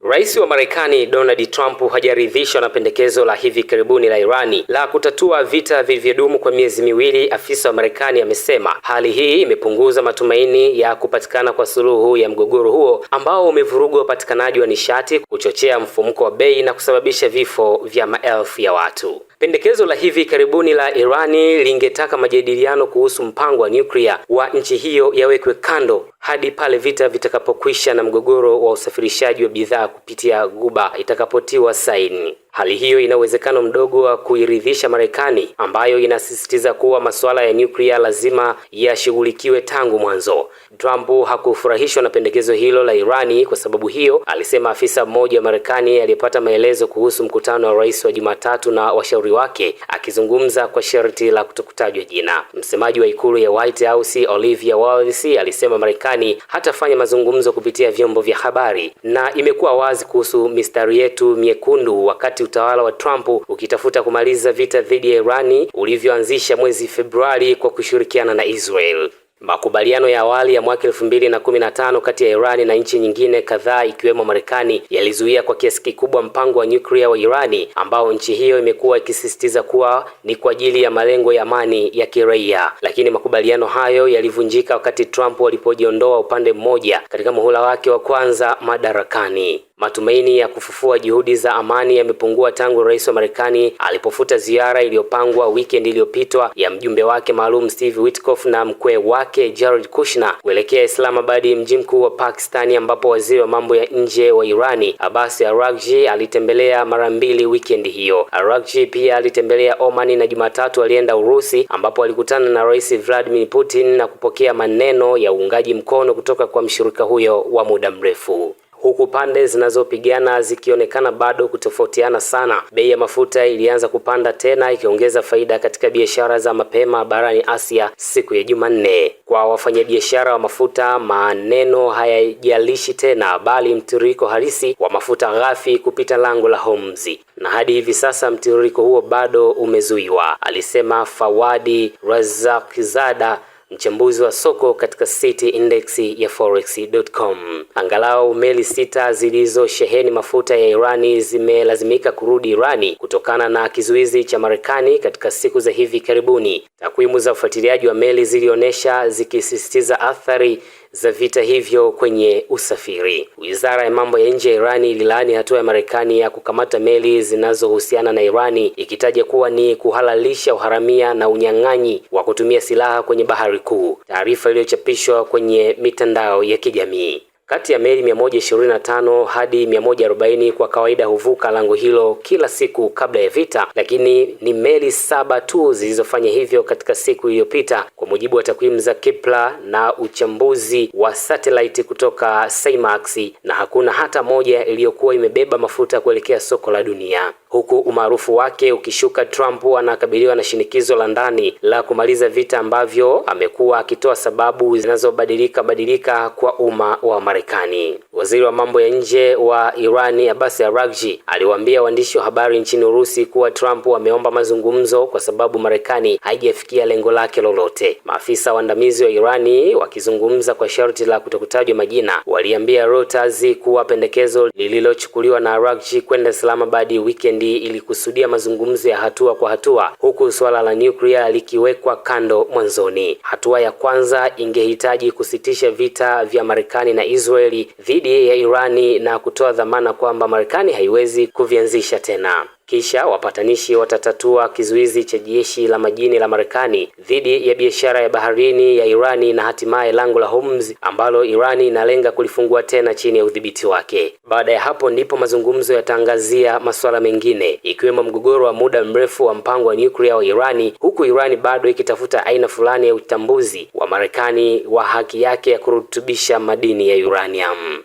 Rais wa Marekani Donald Trump hajaridhishwa na pendekezo la hivi karibuni la Irani la kutatua vita vilivyodumu kwa miezi miwili. Afisa wa Marekani amesema hali hii imepunguza matumaini ya kupatikana kwa suluhu ya mgogoro huo ambao umevuruga upatikanaji wa nishati, kuchochea mfumuko wa bei na kusababisha vifo vya maelfu ya watu. Pendekezo la hivi karibuni la Irani lingetaka majadiliano kuhusu mpango wa nyuklia wa nchi hiyo yawekwe kando hadi pale vita vitakapokwisha na mgogoro wa usafirishaji wa bidhaa kupitia Ghuba itakapotiwa saini. Hali hiyo ina uwezekano mdogo wa kuiridhisha Marekani, ambayo inasisitiza kuwa masuala ya nyuklia lazima yashughulikiwe tangu mwanzo. Trump hakufurahishwa na pendekezo hilo la Irani. Kwa sababu hiyo, alisema afisa mmoja wa Marekani aliyepata maelezo kuhusu mkutano wa rais wa Jumatatu na washauri wake, akizungumza kwa sharti la kutokutajwa jina. Msemaji wa ikulu ya White House Olivia Wallis alisema Marekani hatafanya mazungumzo kupitia vyombo vya habari, na imekuwa wazi kuhusu mistari yetu miekundu wakati utawala wa Trump ukitafuta kumaliza vita dhidi ya Irani ulivyoanzisha mwezi Februari kwa kushirikiana na Israel. Makubaliano ya awali ya mwaka 2015 kati ya Irani na nchi nyingine kadhaa ikiwemo Marekani yalizuia kwa kiasi kikubwa mpango wa nyuklia wa Irani, ambao nchi hiyo imekuwa ikisisitiza kuwa ni kwa ajili ya malengo ya amani ya kiraia. Lakini makubaliano hayo yalivunjika wakati Trump alipojiondoa upande mmoja katika muhula wake wa kwanza madarakani. Matumaini ya kufufua juhudi za amani yamepungua tangu rais wa Marekani alipofuta ziara iliyopangwa weekend iliyopita ya mjumbe wake maalum Steve Witkoff na mkwe wake Jared Kushner kuelekea Islamabad, mji mkuu wa Pakistani, ambapo waziri wa mambo ya nje wa Irani Abbas Araghchi alitembelea mara mbili weekend hiyo. Araghchi pia alitembelea Oman na Jumatatu alienda Urusi, ambapo alikutana na Rais Vladimir Putin na kupokea maneno ya uungaji mkono kutoka kwa mshirika huyo wa muda mrefu. Huku pande zinazopigana zikionekana bado kutofautiana sana, bei ya mafuta ilianza kupanda tena, ikiongeza faida katika biashara za mapema barani Asia siku ya Jumanne. Kwa wafanyabiashara wa mafuta, maneno hayajalishi tena, bali mtiririko halisi wa mafuta ghafi kupita lango la Hormuz, na hadi hivi sasa mtiririko huo bado umezuiwa, alisema Fawadi Razakzada, mchambuzi wa soko katika City Index ya Forex.com. Angalau meli 6 zilizosheheni mafuta ya Irani zimelazimika kurudi Irani kutokana na kizuizi cha Marekani katika siku za hivi karibuni. Takwimu za ufuatiliaji wa meli zilionyesha zikisisitiza athari za vita hivyo kwenye usafiri. Wizara ya mambo ya nje ya Irani ililaani hatua ya Marekani ya kukamata meli zinazohusiana na Irani, ikitaja kuwa ni kuhalalisha uharamia na unyang'anyi wa kutumia silaha kwenye bahari kuu. Taarifa iliyochapishwa kwenye mitandao ya kijamii. Kati ya meli 125 hadi 140 kwa kawaida huvuka lango hilo kila siku kabla ya vita, lakini ni meli 7 tu zilizofanya hivyo katika siku iliyopita, kwa mujibu wa takwimu za Kepler na uchambuzi wa satellite kutoka Cymax, na hakuna hata moja iliyokuwa imebeba mafuta kuelekea soko la dunia. Huku umaarufu wake ukishuka, Trump anakabiliwa na shinikizo la ndani la kumaliza vita ambavyo amekuwa akitoa sababu zinazobadilika kwa umma wa Marekani. Waziri wa mambo ya nje wa Irani Abbas Araghchi aliwaambia waandishi wa habari nchini Urusi kuwa Trump ameomba mazungumzo kwa sababu Marekani haijafikia lengo lake lolote. Maafisa waandamizi wa Irani, wakizungumza kwa sharti la kutokutajwa majina, waliambia Reuters kuwa pendekezo lililochukuliwa na Araghchi kwenda Islamabad weekend ilikusudia mazungumzo ya hatua kwa hatua, huku suala la nyuklia likiwekwa kando mwanzoni. Hatua ya kwanza ingehitaji kusitisha vita vya Marekani na Israeli dhidi ya Irani na kutoa dhamana kwamba Marekani haiwezi kuvianzisha tena. Kisha wapatanishi watatatua kizuizi cha jeshi la majini la Marekani dhidi ya biashara ya baharini ya Irani na hatimaye lango la Hormuz ambalo Irani inalenga kulifungua tena chini ya udhibiti wake. Baada ya hapo ndipo mazungumzo yataangazia masuala mengine, ikiwemo mgogoro wa muda mrefu wa mpango wa nyuklia wa Irani, huku Irani bado ikitafuta aina fulani ya utambuzi wa Marekani wa haki yake ya kurutubisha madini ya uranium.